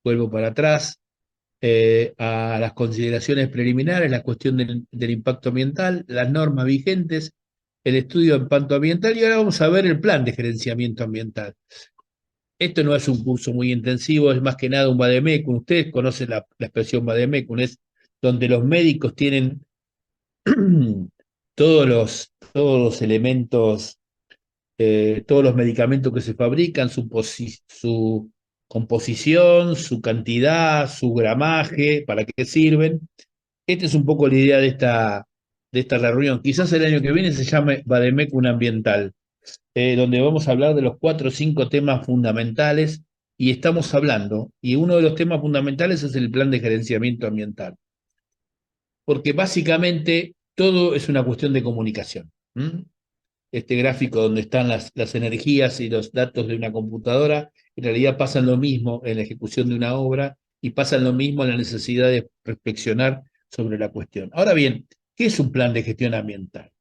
vuelvo para atrás, a las consideraciones preliminares, la cuestión del impacto ambiental, las normas vigentes, el estudio de impacto ambiental y ahora vamos a ver el plan de gerenciamiento ambiental. Esto no es un curso muy intensivo, es más que nada un vademecum. Ustedes conocen la expresión vademecum, es donde los médicos tienen todos los elementos, todos los medicamentos que se fabrican, su composición, su cantidad, su gramaje, para qué sirven. Esta es un poco la idea de esta reunión. Quizás el año que viene se llame Vademecum Ambiental, donde vamos a hablar de los 4 o 5 temas fundamentales y estamos hablando, y uno de los temas fundamentales es el plan de gerenciamiento ambiental, porque básicamente todo es una cuestión de comunicación. ¿M? Este gráfico donde están las energías y los datos de una computadora, en realidad pasan lo mismo en la ejecución de una obra y pasan lo mismo en la necesidad de reflexionar sobre la cuestión. Ahora bien, ¿qué es un plan de gestión ambiental?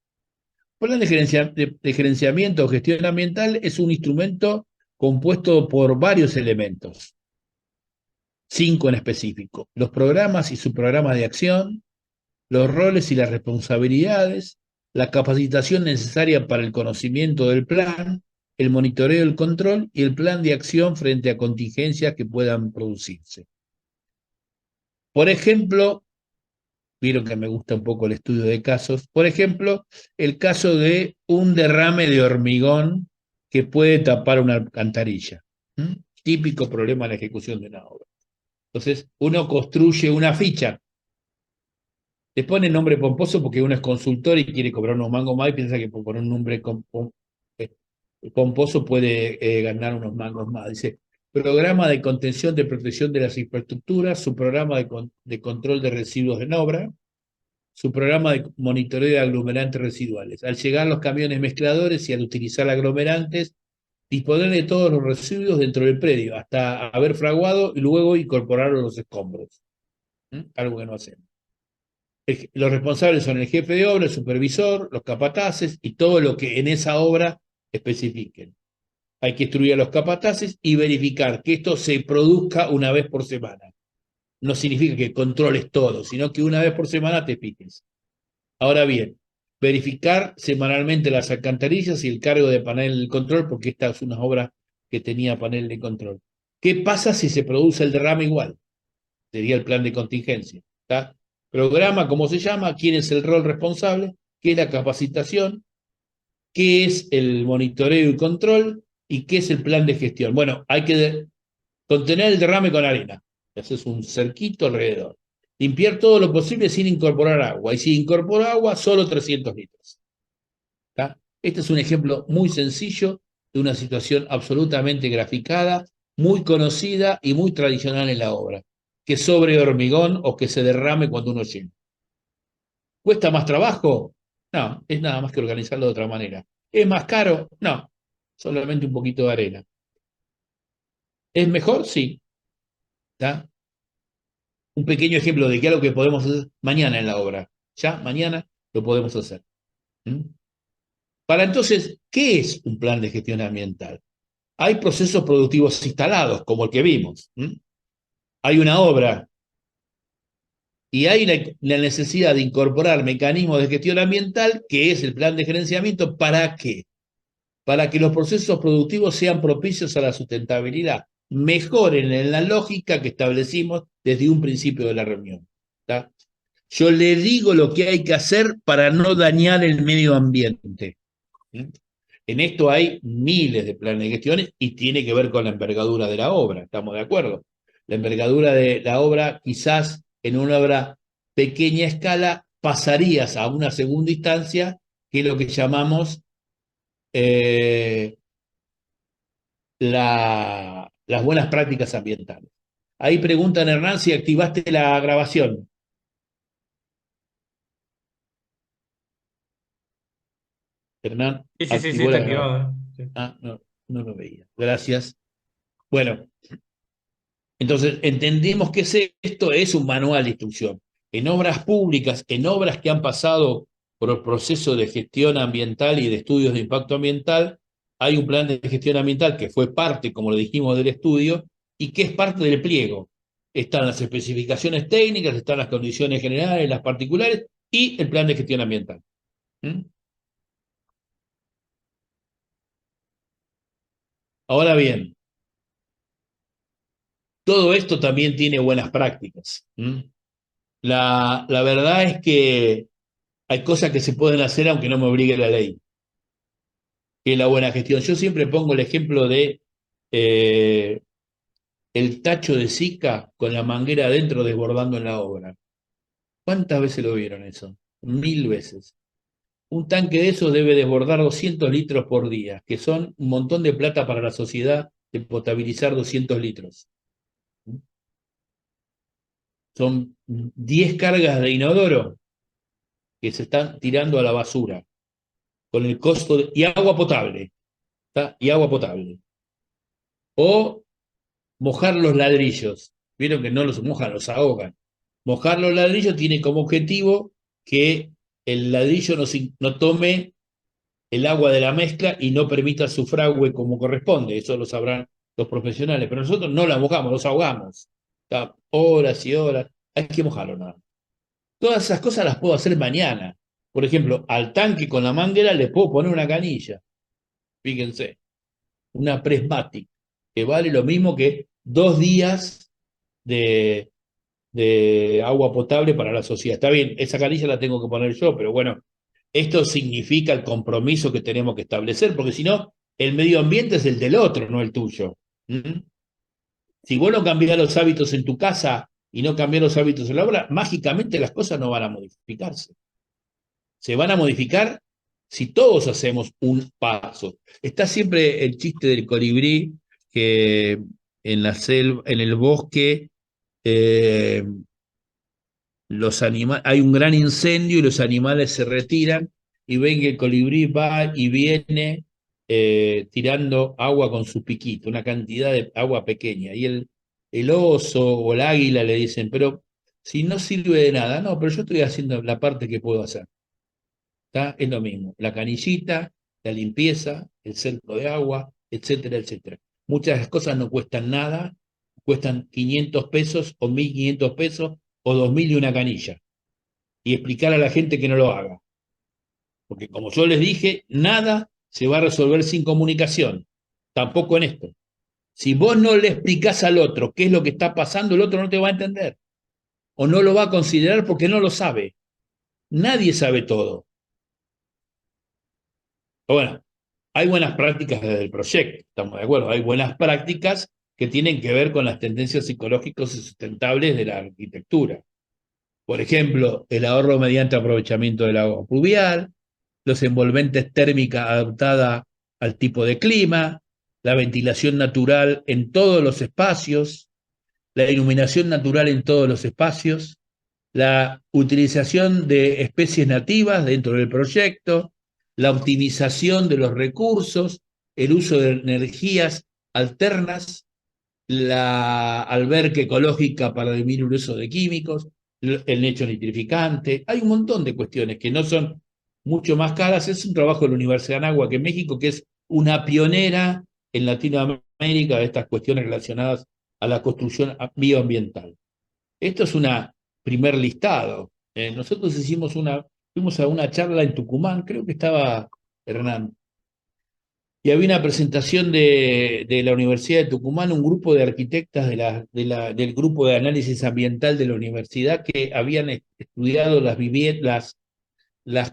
Un plan de gerenciamiento o gestión ambiental es un instrumento compuesto por varios elementos, 5 en específico: los programas y subprogramas de acción, los roles y las responsabilidades, la capacitación necesaria para el conocimiento del plan, el monitoreo y el control y el plan de acción frente a contingencias que puedan producirse. Por ejemplo, vieron que me gusta un poco el estudio de casos, por ejemplo, el caso de un derrame de hormigón que puede tapar una alcantarilla. ¿Mm? Típico problema en la ejecución de una obra. Entonces, uno construye una ficha. Le pone nombre pomposo porque uno es consultor y quiere cobrar unos mangos más y piensa que por poner un nombre eh, pomposo puede ganar unos mangos más. Dice, programa de contención de protección de las infraestructuras, su programa de control de residuos en obra, su programa de monitoreo de aglomerantes residuales. Al llegar los camiones mezcladores y al utilizar aglomerantes, disponer de todos los residuos dentro del predio, hasta haber fraguado y luego incorporarlos a los escombros. ¿Mm? Algo que no hacemos. Los responsables son el jefe de obra, el supervisor, los capataces y todo lo que en esa obra especifiquen. Hay que instruir a los capataces y verificar que esto se produzca una vez por semana. No significa que controles todo, sino que una vez por semana te fijes. Ahora bien, verificar semanalmente las alcantarillas y el cargo de panel de control, porque esta es una obra que tenía panel de control. ¿Qué pasa si se produce el derrame igual? Sería el plan de contingencia. ¿Está? Programa, ¿cómo se llama? ¿Quién es el rol responsable? ¿Qué es la capacitación? ¿Qué es el monitoreo y control? ¿Y qué es el plan de gestión? Bueno, hay que contener el derrame con arena. Haces un cerquito alrededor. Limpiar todo lo posible sin incorporar agua. Y si incorpora agua, solo 300 litros. ¿Está? Este es un ejemplo muy sencillo de una situación absolutamente graficada, muy conocida y muy tradicional en la obra. Que sobre hormigón o que se derrame cuando uno llena. ¿Cuesta más trabajo? No, es nada más que organizarlo de otra manera. ¿Es más caro? No, solamente un poquito de arena. ¿Es mejor? Sí. ¿Está? Un pequeño ejemplo de qué es lo que podemos hacer mañana en la obra. Ya, mañana lo podemos hacer. ¿Mm? Para entonces, ¿qué es un plan de gestión ambiental? Hay procesos productivos instalados, como el que vimos. ¿Mm? Hay una obra y hay la necesidad de incorporar mecanismos de gestión ambiental, que es el plan de gerenciamiento. ¿Para qué? Para que los procesos productivos sean propicios a la sustentabilidad, mejoren en la lógica que establecimos desde un principio de la reunión. ¿Está? Yo le digo lo que hay que hacer para no dañar el medio ambiente. ¿Sí? En esto hay miles de planes de gestiones y tiene que ver con la envergadura de la obra, ¿estamos de acuerdo? La envergadura de la obra, quizás en una obra pequeña escala, pasarías a una segunda instancia, que es lo que llamamos eh, las buenas prácticas ambientales. Ahí preguntan, Hernán, si activaste la grabación. Hernán Sí, sí, sí, sí, activó está la grabación. activado. Sí. Ah, no, no lo veía. Gracias. Bueno, entonces entendimos que esto es un manual de instrucción. En obras públicas, en obras que han pasado por el proceso de gestión ambiental y de estudios de impacto ambiental, hay un plan de gestión ambiental que fue parte, como lo dijimos, del estudio, y que es parte del pliego. Están las especificaciones técnicas, están las condiciones generales, las particulares y el plan de gestión ambiental. ¿Mm? Ahora bien, todo esto también tiene buenas prácticas. ¿Mm? La verdad es que hay cosas que se pueden hacer aunque no me obligue la ley, que es la buena gestión. Yo siempre pongo el ejemplo de eh, el tacho de Sica con la manguera adentro desbordando en la obra. ¿Cuántas veces lo vieron eso? 1000 veces. Un tanque de esos debe desbordar 200 litros por día, que son un montón de plata para la sociedad de potabilizar 200 litros. Son 10 cargas de inodoro que se están tirando a la basura, con el costo y agua potable, ¿tá? Y agua potable. O mojar los ladrillos. Vieron que no los mojan, los ahogan. Mojar los ladrillos tiene como objetivo que el ladrillo no tome el agua de la mezcla y no permita su fragüe como corresponde. Eso lo sabrán los profesionales. Pero nosotros no la mojamos, los ahogamos. ¿Tá? Horas y horas. Hay que mojarlo nada. Todas esas cosas las puedo hacer mañana. Por ejemplo, al tanque con la manguera le puedo poner una canilla. Fíjense, una Prismatic, que vale lo mismo que 2 días de, de agua potable para la sociedad. Está bien, esa canilla la tengo que poner yo, pero bueno, esto significa el compromiso que tenemos que establecer, porque si no, el medio ambiente es el del otro, no el tuyo. ¿Mm? Si vos no cambiás los hábitos en tu casa y no cambiás los hábitos en la obra, mágicamente las cosas no van a modificarse. Se van a modificar si todos hacemos un paso. Está siempre el chiste del colibrí que en la selva, en el bosque, eh, hay un gran incendio y los animales se retiran y ven que el colibrí va y viene tirando agua con su piquito, una cantidad de agua pequeña. Y el oso o el águila le dicen, pero si no sirve de nada, no, pero yo estoy haciendo la parte que puedo hacer. ¿Tá? Es lo mismo, la canillita, la limpieza, el cerco de agua, etcétera, etcétera. Muchas de las cosas no cuestan nada, cuestan 500 pesos o 1500 pesos o 2000 y una canilla. Y explicar a la gente que no lo haga. Porque como yo les dije, nada se va a resolver sin comunicación, tampoco en esto. Si vos no le explicás al otro qué es lo que está pasando, el otro no te va a entender o no lo va a considerar porque no lo sabe. Nadie sabe todo. Bueno, hay buenas prácticas desde el proyecto, estamos de acuerdo, hay buenas prácticas que tienen que ver con las tendencias psicológicas y sustentables de la arquitectura. Por ejemplo, el ahorro mediante aprovechamiento del agua pluvial, los envolventes térmicas adaptada al tipo de clima, la ventilación natural en todos los espacios, la iluminación natural en todos los espacios, la utilización de especies nativas dentro del proyecto, la optimización de los recursos, el uso de energías alternas, la alberca ecológica para disminuir el uso de químicos, el lecho nitrificante. Hay un montón de cuestiones que no son mucho más caras. Es un trabajo de la Universidad de Anáhuac en México, que es una pionera en Latinoamérica de estas cuestiones relacionadas a la construcción bioambiental. Esto es una primer listado. Nosotros fuimos a una charla en Tucumán, creo que estaba Hernán, y había una presentación de la Universidad de Tucumán, un grupo de arquitectas del grupo de análisis ambiental de la universidad que habían estudiado las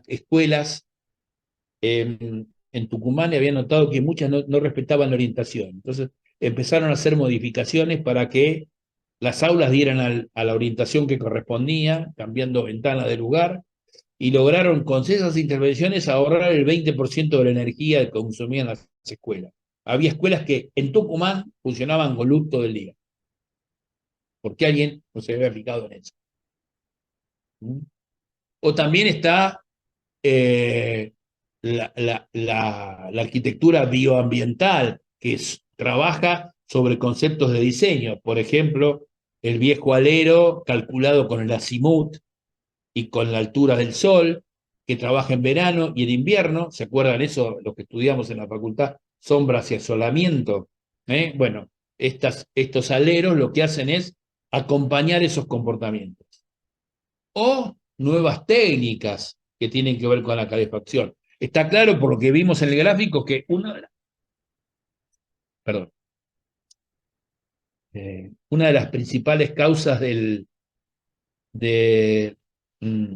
escuelas en Tucumán y habían notado que muchas no respetaban la orientación. Entonces empezaron a hacer modificaciones para que las aulas dieran a la orientación que correspondía, cambiando ventana de lugar, y lograron con esas intervenciones ahorrar el 20% de la energía que consumían las escuelas. Había escuelas que en Tucumán funcionaban con luz todo el día, porque alguien no se había aplicado en eso. ¿Mm? O también está eh, la arquitectura bioambiental, que trabaja sobre conceptos de diseño. Por ejemplo, el viejo alero calculado con el azimut y con la altura del sol, que trabaja en verano y en invierno. ¿Se acuerdan eso? Lo que estudiamos en la facultad, sombras y asolamiento. Bueno, estos aleros lo que hacen es acompañar esos comportamientos. O nuevas técnicas que tienen que ver con la calefacción. Está claro por lo que vimos en el gráfico que perdón, una de las principales causas de, mm,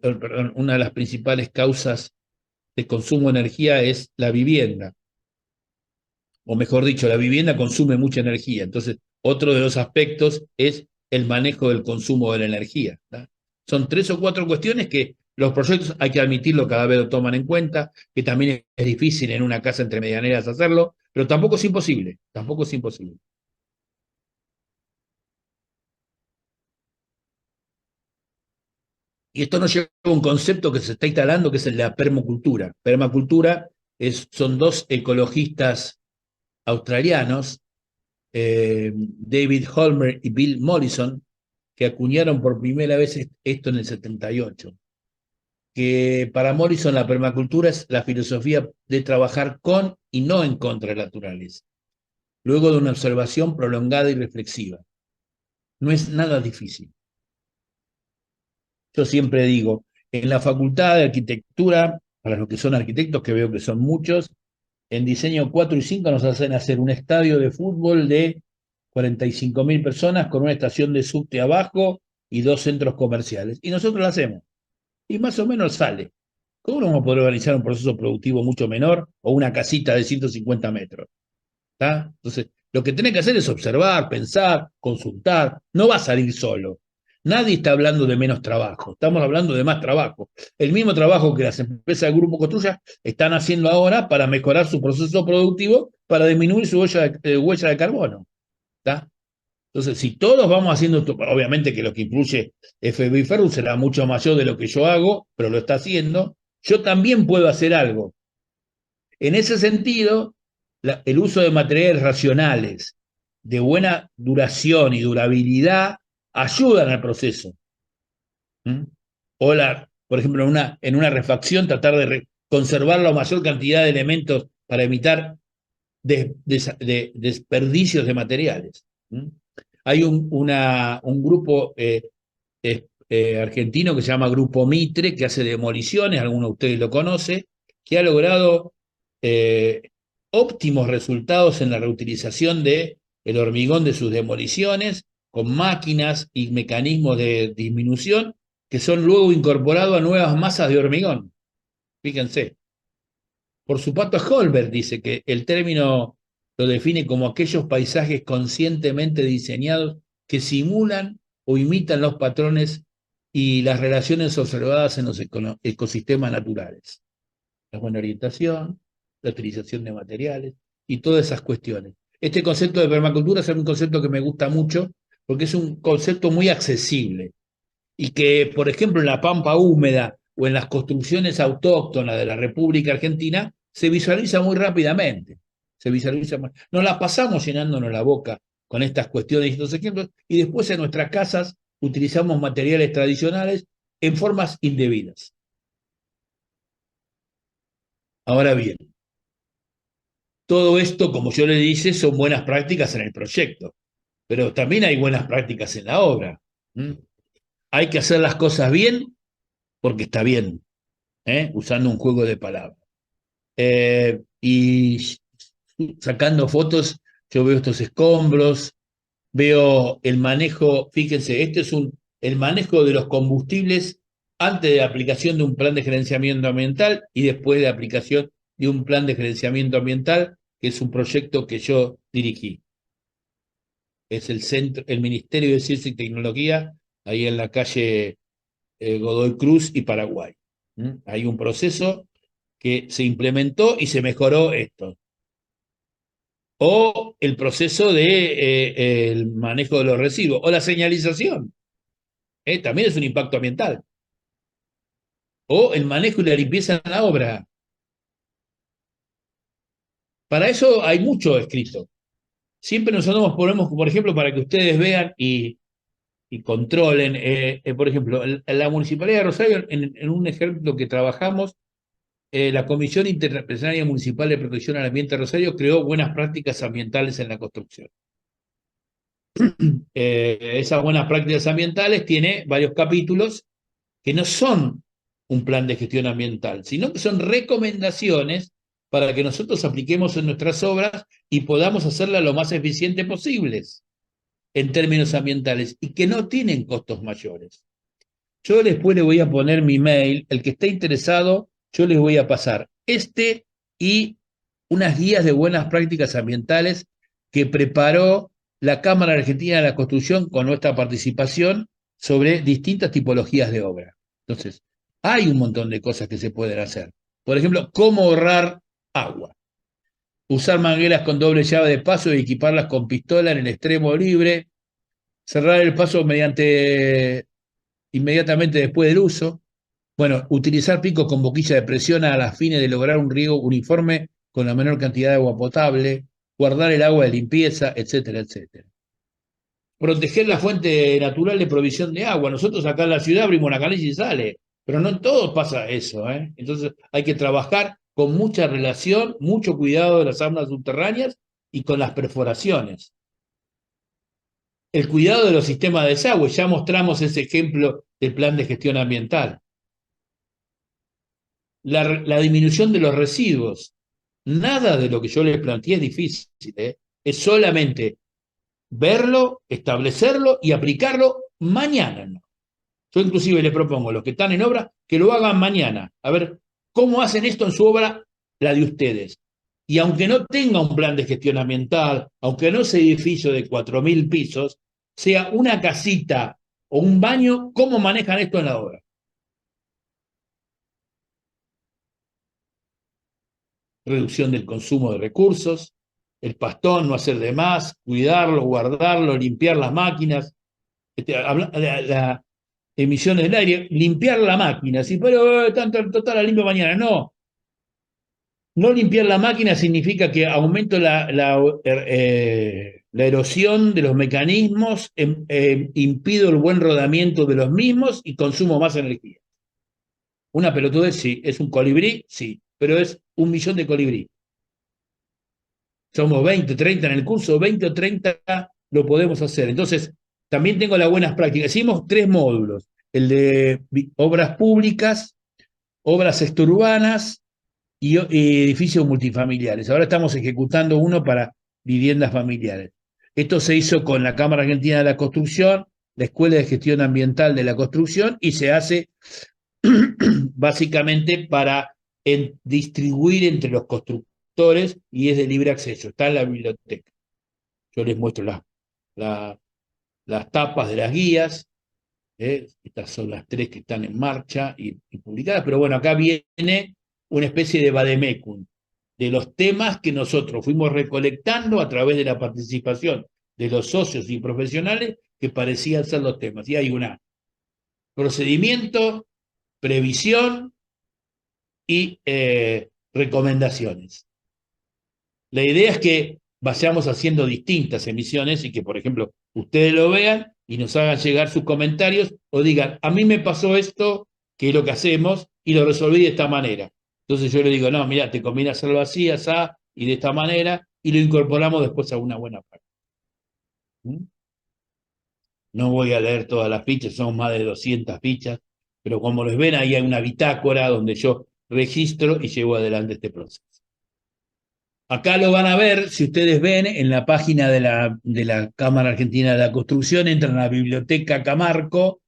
perdón, una de las principales causas de consumo de energía es la vivienda, o mejor dicho, la vivienda consume mucha energía. Entonces, otro de los aspectos es el manejo del consumo de la energía, ¿tá? Son 3 o 4 cuestiones que los proyectos, hay que admitirlo, cada vez lo toman en cuenta, que también es difícil en una casa entre medianeras hacerlo, pero tampoco es imposible, tampoco es imposible. Y esto nos lleva a un concepto que se está instalando, que es el de la permacultura. Permacultura son 2 ecologistas australianos, David Holmer y Bill Mollison, que acuñaron por primera vez esto en el 78. Que para Morrison la permacultura es la filosofía de trabajar con y no en contra de la naturaleza, luego de una observación prolongada y reflexiva. No es nada difícil. Yo siempre digo, en la Facultad de Arquitectura, para los que son arquitectos, que veo que son muchos, en diseño 4 y 5 nos hacen hacer un estadio de fútbol de 45.000 personas con una estación de subte abajo y 2 centros comerciales. Y nosotros lo hacemos. Y más o menos sale. ¿Cómo no vamos a poder organizar un proceso productivo mucho menor o una casita de 150 metros? ¿Tá? Entonces, lo que tenés que hacer es observar, pensar, consultar. No va a salir solo. Nadie está hablando de menos trabajo, estamos hablando de más trabajo. El mismo trabajo que las empresas del Grupo Construya están haciendo ahora para mejorar su proceso productivo, para disminuir su huella de carbono. ¿Tá? Entonces, si todos vamos haciendo esto, obviamente que lo que incluye FBI Ferro será mucho mayor de lo que yo hago, pero lo está haciendo, yo también puedo hacer algo. En ese sentido, el uso de materiales racionales de buena duración y durabilidad ayudan al proceso. ¿Mm? O por ejemplo, en una refacción tratar de conservar la mayor cantidad de elementos para evitar desperdicios de materiales. ¿Mm? Hay un grupo argentino que se llama Grupo Mitre, que hace demoliciones, alguno de ustedes lo conoce, que ha logrado eh, óptimos resultados en la reutilización del hormigón de sus demoliciones, con máquinas y mecanismos de disminución que son luego incorporados a nuevas masas de hormigón. Fíjense. Por su parte, Holberg dice que el término lo define como aquellos paisajes conscientemente diseñados que simulan o imitan los patrones y las relaciones observadas en los ecosistemas naturales. La buena orientación, la utilización de materiales y todas esas cuestiones. Este concepto de permacultura es un concepto que me gusta mucho porque es un concepto muy accesible y que, por ejemplo, en la pampa húmeda o en las construcciones autóctonas de la República Argentina, se visualiza muy rápidamente. Nos la pasamos llenándonos la boca con estas cuestiones y estos ejemplos, y después en nuestras casas utilizamos materiales tradicionales en formas indebidas. Ahora bien, todo esto, como yo le dije, son buenas prácticas en el proyecto, pero también hay buenas prácticas en la obra. ¿Mm? Hay que hacer las cosas bien porque está bien, usando un juego de palabras. Y sacando fotos, yo veo estos escombros, veo el manejo, fíjense, el manejo de los combustibles antes de la aplicación de un plan de gerenciamiento ambiental y después de la aplicación de un plan de gerenciamiento ambiental, que es un proyecto que yo dirigí. Es el Ministerio de Ciencia y Tecnología, ahí en la calle Godoy Cruz y Paraguay. Hay un proceso que se implementó y se mejoró esto. O el proceso de el manejo de los residuos, o la señalización, también es un impacto ambiental. O el manejo y la limpieza en la obra. Para eso hay mucho escrito. Siempre nosotros ponemos, por ejemplo, para que ustedes vean y controlen, por ejemplo, la Municipalidad de Rosario, en un ejemplo que trabajamos, la Comisión Interrepresionaria Municipal de Protección al Ambiente de Rosario creó buenas prácticas ambientales en la construcción. Esas buenas prácticas ambientales tiene varios capítulos que no son un plan de gestión ambiental, sino que son recomendaciones para que nosotros apliquemos en nuestras obras y podamos hacerlas lo más eficiente posibles en términos ambientales y que no tienen costos mayores. Yo después le voy a poner mi mail, el que esté interesado, yo les voy a pasar y unas guías de buenas prácticas ambientales que preparó la Cámara Argentina de la Construcción con nuestra participación sobre distintas tipologías de obra. Entonces, hay un montón de cosas que se pueden hacer. Por ejemplo, cómo ahorrar agua. Usar mangueras con doble llave de paso y equiparlas con pistola en el extremo libre. Cerrar el paso inmediatamente después del uso. Bueno, utilizar picos con boquilla de presión a las fines de lograr un riego uniforme con la menor cantidad de agua potable, guardar el agua de limpieza, etcétera, etcétera. Proteger la fuente natural de provisión de agua. Nosotros acá en la ciudad abrimos una canilla y sale, pero no en todos pasa eso, ¿eh? Entonces hay que trabajar con mucha relación, mucho cuidado de las aulas subterráneas y con las perforaciones. El cuidado de los sistemas de desagüe, ya mostramos ese ejemplo del plan de gestión ambiental. La disminución de los residuos. Nada de lo que yo les planteé es difícil, ¿eh? Es solamente verlo, establecerlo y aplicarlo mañana, ¿no? Yo inclusive les propongo a los que están en obra que lo hagan mañana. A ver, ¿cómo hacen esto en su obra, la de ustedes? Y aunque no tenga un plan de gestión ambiental, aunque no sea edificio de 4.000 pisos, sea una casita o un baño, ¿cómo manejan esto en la obra? Reducción del consumo de recursos, el pastón, no hacer de más, cuidarlo, guardarlo, limpiar las máquinas, la emisiones del aire, limpiar la máquina. Sí, pero tanto total la limpio mañana. No, no limpiar la máquina significa que aumento la erosión de los mecanismos, impido el buen rodamiento de los mismos y consumo más energía. Una pelotudez, sí. ¿Es un colibrí? Sí. Pero es 1.000.000 de colibrí. Somos 20, 30 en el curso, 20 o 30 lo podemos hacer. Entonces, también tengo las buenas prácticas. Hicimos 3 módulos. El de obras públicas, obras extraurbanas y edificios multifamiliares. Ahora estamos ejecutando uno para viviendas familiares. Esto se hizo con la Cámara Argentina de la Construcción, la Escuela de Gestión Ambiental de la Construcción, y se hace básicamente para distribuir entre los constructores y es de libre acceso. Está en la biblioteca. Yo les muestro las tapas de las guías. Estas son las 3 que están en marcha y publicadas, pero bueno, acá viene una especie de vademecum de los temas que nosotros fuimos recolectando a través de la participación de los socios y profesionales que parecían ser los temas. Y hay una procedimiento, previsión y recomendaciones. La idea es que vayamos haciendo distintas emisiones y que, por ejemplo, ustedes lo vean y nos hagan llegar sus comentarios o digan, a mí me pasó esto, que es lo que hacemos, y lo resolví de esta manera. Entonces yo le digo, no, mira, te conviene hacerlo así, así, y de esta manera, y lo incorporamos después a una buena parte. ¿Mm? No voy a leer todas las fichas, son más de 200 fichas, pero como les ven, ahí hay una bitácora donde yo registro y llevo adelante este proceso. Acá lo van a ver, si ustedes ven, en la página de la Cámara Argentina de la Construcción, entran a la Biblioteca Camarco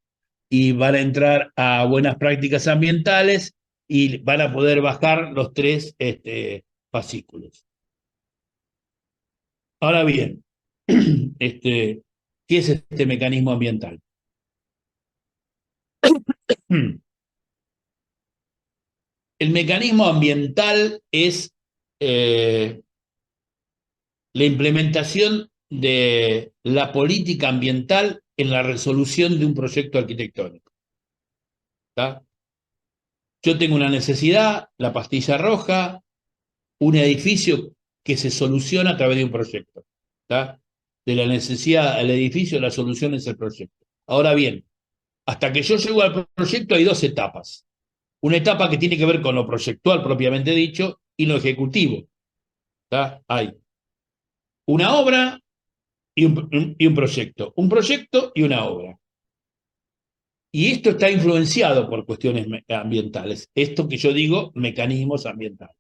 y van a entrar a Buenas Prácticas Ambientales y van a poder bajar los 3 fascículos. Ahora bien, ¿qué es este mecanismo ambiental? El mecanismo ambiental es la implementación de la política ambiental en la resolución de un proyecto arquitectónico. ¿Tá? Yo tengo una necesidad, la pastilla roja, un edificio que se soluciona a través de un proyecto. ¿Tá? De la necesidad al edificio, la solución es el proyecto. Ahora bien, hasta que yo llego al proyecto hay 2 etapas. una etapa que tiene que ver con lo proyectual propiamente dicho y lo ejecutivo. ¿Tá? Hay una obra y un proyecto y una obra. Y esto está influenciado por cuestiones ambientales. Esto que yo digo, mecanismos ambientales.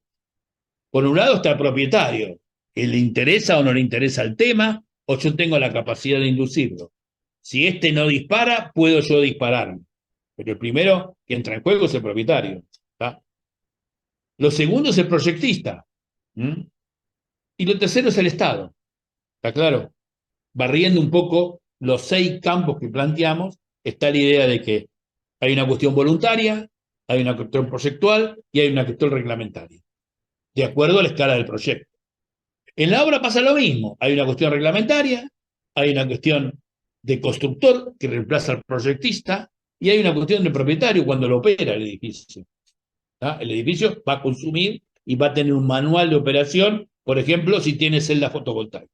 Por un lado está el propietario, que le interesa o no le interesa el tema, o yo tengo la capacidad de inducirlo. Si este no dispara, puedo yo dispararme. Pero el primero que entra en juego es el propietario. ¿Tá? Lo segundo es el proyectista. ¿Mm? Y lo tercero es el Estado. ¿Está claro? Barriendo un poco los 6 campos que planteamos, está la idea de que hay una cuestión voluntaria, hay una cuestión proyectual y hay una cuestión reglamentaria, de acuerdo a la escala del proyecto. En la obra pasa lo mismo, hay una cuestión reglamentaria, hay una cuestión de constructor que reemplaza al proyectista y hay una cuestión de propietario cuando lo opera el edificio. ¿Tá? El edificio va a consumir y va a tener un manual de operación, por ejemplo, si tiene celda fotovoltaica.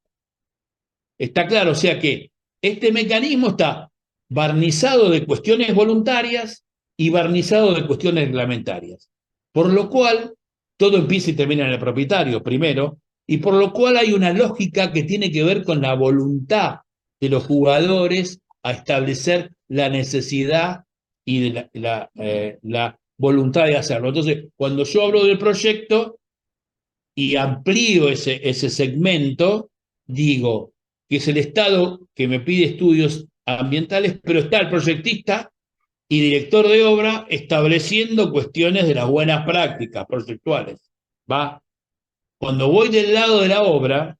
Está claro, o sea que este mecanismo está barnizado de cuestiones voluntarias y barnizado de cuestiones reglamentarias. Por lo cual, todo empieza y termina en el propietario primero, y por lo cual hay una lógica que tiene que ver con la voluntad de los jugadores a establecer la necesidad y de la voluntad de hacerlo. Entonces, cuando yo hablo del proyecto y amplío ese segmento, digo que es el Estado que me pide estudios ambientales, pero está el proyectista y director de obra estableciendo cuestiones de las buenas prácticas proyectuales. ¿Va? Cuando voy del lado de la obra,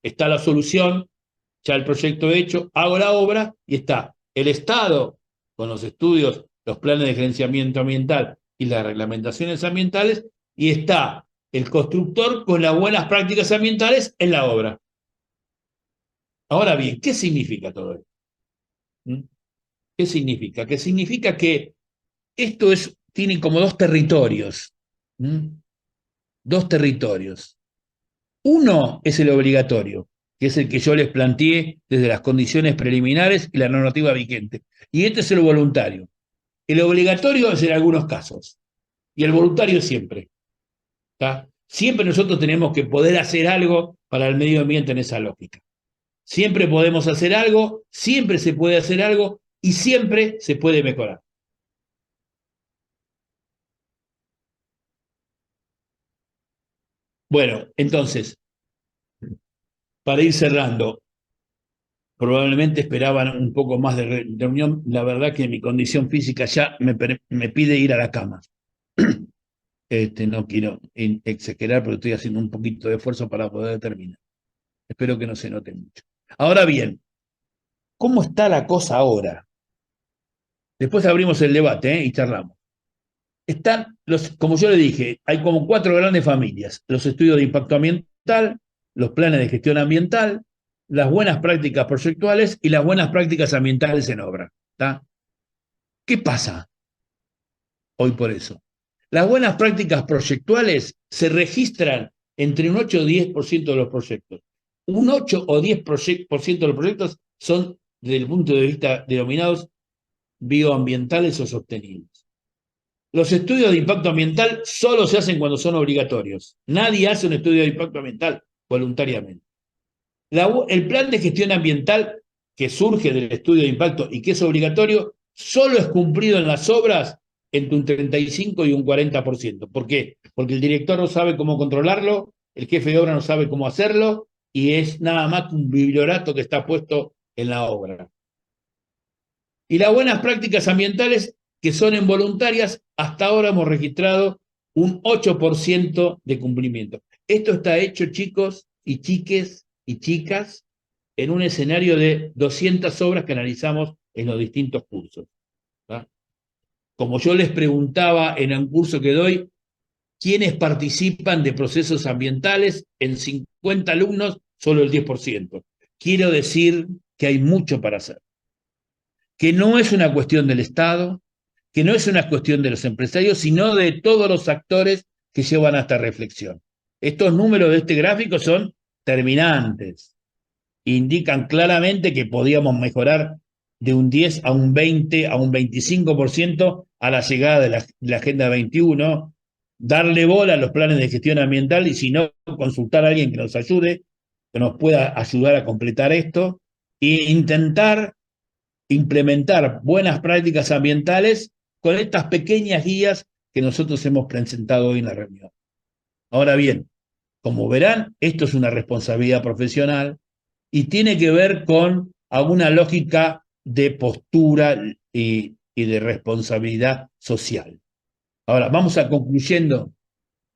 está la solución, ya el proyecto hecho, hago la obra y está el Estado con los estudios, los planes de gerenciamiento ambiental y las reglamentaciones ambientales, y está el constructor con las buenas prácticas ambientales en la obra. Ahora bien, ¿qué significa todo esto? ¿Mm? ¿Qué significa? Que significa que esto tiene como dos territorios. ¿Mm? Dos territorios. Uno es el obligatorio, que es el que yo les planteé desde las condiciones preliminares y la normativa vigente. Y este es el voluntario. El obligatorio es en algunos casos y el voluntario siempre. ¿Tá? Siempre nosotros tenemos que poder hacer algo para el medio ambiente en esa lógica. Siempre podemos hacer algo, siempre se puede hacer algo y siempre se puede mejorar. Bueno, entonces, para ir cerrando, probablemente esperaban un poco más de reunión. La verdad que mi condición física ya me pide ir a la cama. No quiero exagerar, pero estoy haciendo un poquito de esfuerzo para poder terminar. Espero que no se note mucho. Ahora bien, ¿cómo está la cosa ahora? Después abrimos el debate, y charlamos. Están como yo le dije, hay como 4 grandes familias: los estudios de impacto ambiental, los planes de gestión ambiental, las buenas prácticas proyectuales y las buenas prácticas ambientales en obra. ¿Tá? ¿Qué pasa hoy por eso? Las buenas prácticas proyectuales se registran entre un 8 o 10% de los proyectos. Un 8 o 10% de los proyectos son, desde el punto de vista denominados bioambientales o sostenibles. Los estudios de impacto ambiental solo se hacen cuando son obligatorios. Nadie hace un estudio de impacto ambiental voluntariamente. El plan de gestión ambiental que surge del estudio de impacto y que es obligatorio, solo es cumplido en las obras entre un 35 y un 40%. ¿Por qué? Porque el director no sabe cómo controlarlo, el jefe de obra no sabe cómo hacerlo, y es nada más que un bibliorato que está puesto en la obra. Y las buenas prácticas ambientales que son involuntarias, hasta ahora hemos registrado un 8% de cumplimiento. Esto está hecho, chicos y chiques y chicas, en un escenario de 200 obras que analizamos en los distintos cursos. ¿Tá? Como yo les preguntaba en un curso que doy, ¿quiénes participan de procesos ambientales? En 50 alumnos, solo el 10%. Quiero decir que hay mucho para hacer. Que no es una cuestión del Estado, que no es una cuestión de los empresarios, sino de todos los actores que llevan a esta reflexión. Estos números de este gráfico son terminantes. Indican claramente que podíamos mejorar de un 10 a un 20, a un 25% a la llegada de la Agenda 21, darle bola a los planes de gestión ambiental y si no, consultar a alguien que nos ayude, que nos pueda ayudar a completar esto, e intentar implementar buenas prácticas ambientales con estas pequeñas guías que nosotros hemos presentado hoy en la reunión. Ahora bien, como verán, esto es una responsabilidad profesional y tiene que ver con alguna lógica de postura y de responsabilidad social. Ahora, vamos a concluyendo